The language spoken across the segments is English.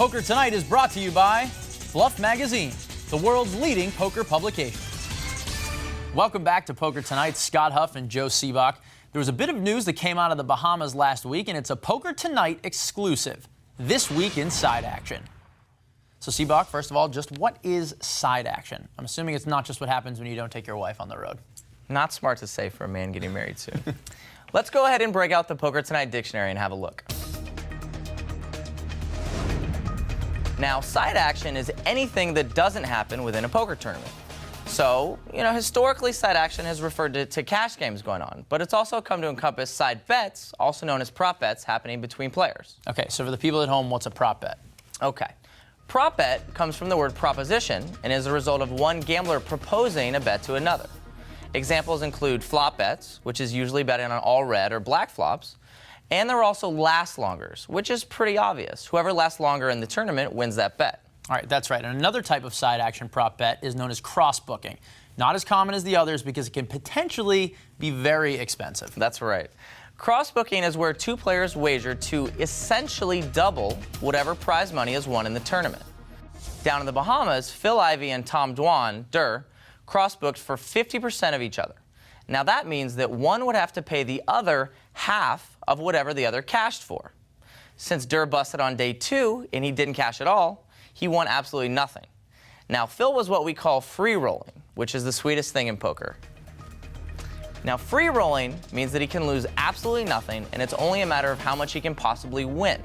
Poker Tonight is brought to you by Bluff Magazine, the world's leading poker publication. Welcome back to Poker Tonight. Scott Huff and Joe Sebok. There was a bit of news that came out of the Bahamas last week, and it's a Poker Tonight exclusive. This week in side action. So Sebok, first of all, just what is side action? I'm assuming it's not just what happens when you don't take your wife on the road. Not smart to say for a man getting married soon. Let's go ahead and break out the Poker Tonight dictionary and have a look. Now, side action is anything that doesn't happen within a poker tournament. So, historically, side action has referred to cash games going on, but it's also come to encompass side bets, also known as prop bets, happening between players. Okay, so for the people at home, what's a prop bet? Okay. Prop bet comes from the word proposition and is a result of one gambler proposing a bet to another. Examples include flop bets, which is usually betting on all red or black flops, and there are also last longers, which is pretty obvious. Whoever lasts longer in the tournament wins that bet. All right, that's right. And another type of side action prop bet is known as cross booking. Not as common as the others because it can potentially be very expensive. That's right. Cross booking is where two players wager to essentially double whatever prize money is won in the tournament. Down in the Bahamas, Phil Ivey and Tom Dwan, Durr, cross booked for 50% of each other. Now that means that one would have to pay the other half of whatever the other cashed for. Since Durr busted on day 2 and he didn't cash at all, he won absolutely nothing. Now Phil was what we call free rolling, which is the sweetest thing in poker. Now free rolling means that he can lose absolutely nothing and it's only a matter of how much he can possibly win.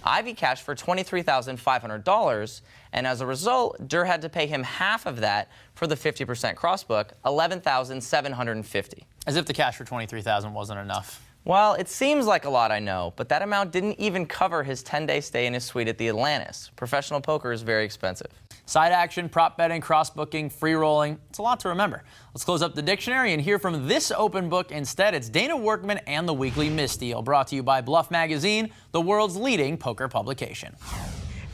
Ivy cashed for $23,500, and as a result, Durr had to pay him half of that for the 50% crossbook, $11,750. As if the cash for $23,000 wasn't enough. Well, it seems like a lot, I know, but that amount didn't even cover his 10-day stay in his suite at the Atlantis. Professional poker is very expensive. Side action, prop betting, cross booking, free rolling. It's a lot to remember. Let's close up the dictionary and hear from this open book instead. It's Dana Workman and the Weekly Misdeal, brought to you by Bluff Magazine, the world's leading poker publication.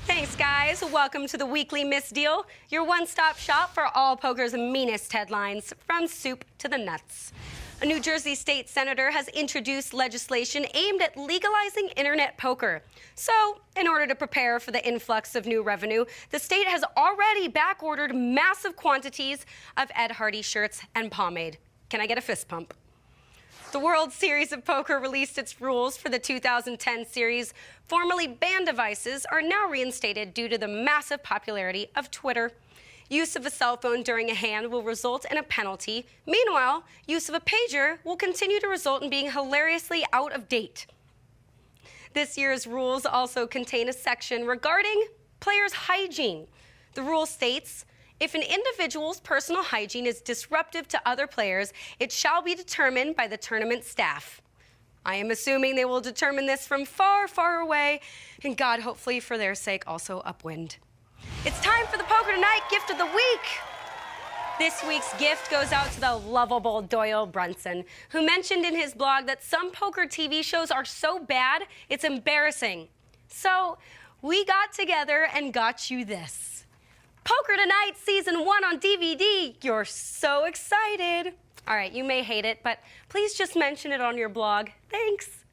Thanks, guys. Welcome to the Weekly Misdeal, your one-stop shop for all poker's meanest headlines, from soup to the nuts. A New Jersey state senator has introduced legislation aimed at legalizing internet poker. So, in order to prepare for the influx of new revenue, the state has already backordered massive quantities of Ed Hardy shirts and pomade. Can I get a fist pump? The World Series of Poker released its rules for the 2010 series. Formerly banned devices are now reinstated due to the massive popularity of Twitter. Use of a cell phone during a hand will result in a penalty. Meanwhile, use of a pager will continue to result in being hilariously out of date. This year's rules also contain a section regarding players' hygiene. The rule states, if an individual's personal hygiene is disruptive to other players, it shall be determined by the tournament staff. I am assuming they will determine this from far, far away, and God, hopefully for their sake, also upwind. It's time for the Poker Tonight Gift of the Week. This week's gift goes out to the lovable Doyle Brunson, who mentioned in his blog that some poker TV shows are so bad, it's embarrassing. So we got together and got you this. Poker Tonight Season 1 on DVD. You're so excited. All right, you may hate it, but please just mention it on your blog. Thanks.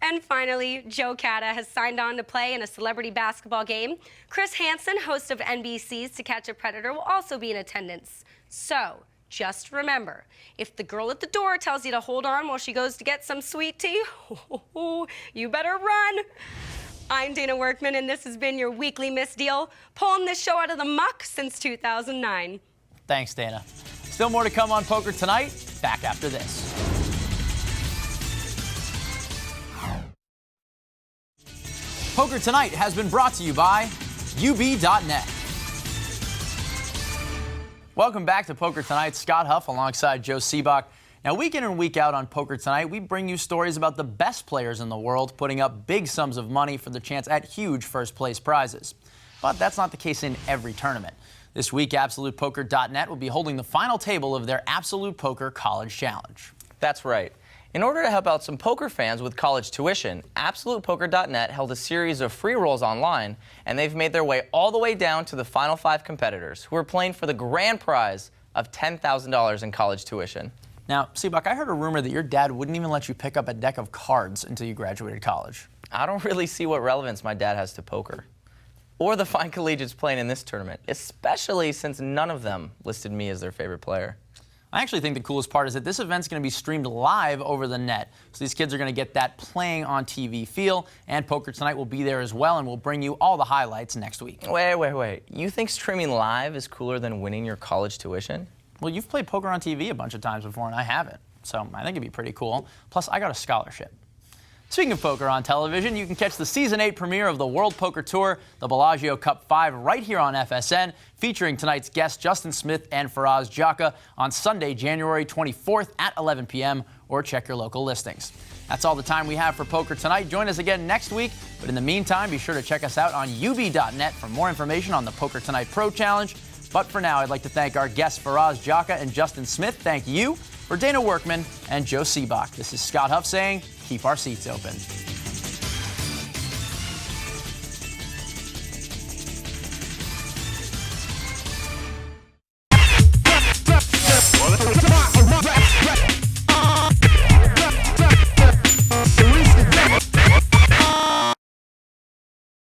And finally, Joe Cata has signed on to play in a celebrity basketball game. Chris Hansen, host of NBC's To Catch a Predator, will also be in attendance. So, just remember, if the girl at the door tells you to hold on while she goes to get some sweet tea, you better run. I'm Dana Workman, and this has been your Weekly Misdeal, pulling this show out of the muck since 2009. Thanks, Dana. Still more to come on Poker Tonight. Back after this. Poker Tonight has been brought to you by UB.net. Welcome back to Poker Tonight. Scott Huff alongside Joe Sebok. Now, week in and week out on Poker Tonight, we bring you stories about the best players in the world putting up big sums of money for the chance at huge first-place prizes. But that's not the case in every tournament. This week, AbsolutePoker.net will be holding the final table of their Absolute Poker College Challenge. That's right. In order to help out some poker fans with college tuition, AbsolutePoker.net held a series of free rolls online, and they've made their way all the way down to the final 5 competitors, who are playing for the grand prize of $10,000 in college tuition. Now, Sebok, I heard a rumor that your dad wouldn't even let you pick up a deck of cards until you graduated college. I don't really see what relevance my dad has to poker. or the fine collegiates playing in this tournament, especially since none of them listed me as their favorite player. I actually think the coolest part is that this event's going to be streamed live over the net. So these kids are going to get that playing on TV feel, and Poker2Nite will be there as well, and we'll bring you all the highlights next week. Wait. You think streaming live is cooler than winning your college tuition? Well, you've played poker on TV a bunch of times before, and I haven't. So I think it'd be pretty cool. Plus, I got a scholarship. Speaking of poker on television, you can catch the Season 8 premiere of the World Poker Tour, the Bellagio Cup 5, right here on FSN, featuring tonight's guests Justin Smith and Faraz Jaka on Sunday, January 24th at 11 p.m., or check your local listings. That's all the time we have for Poker2Nite. Join us again next week, but in the meantime, be sure to check us out on ub.net for more information on the Poker2Nite Pro Challenge. But for now, I'd like to thank our guests Faraz Jaka and Justin Smith. Thank you. For Dana Workman and Joe Sebok, this is Scott Huff saying, keep our seats open.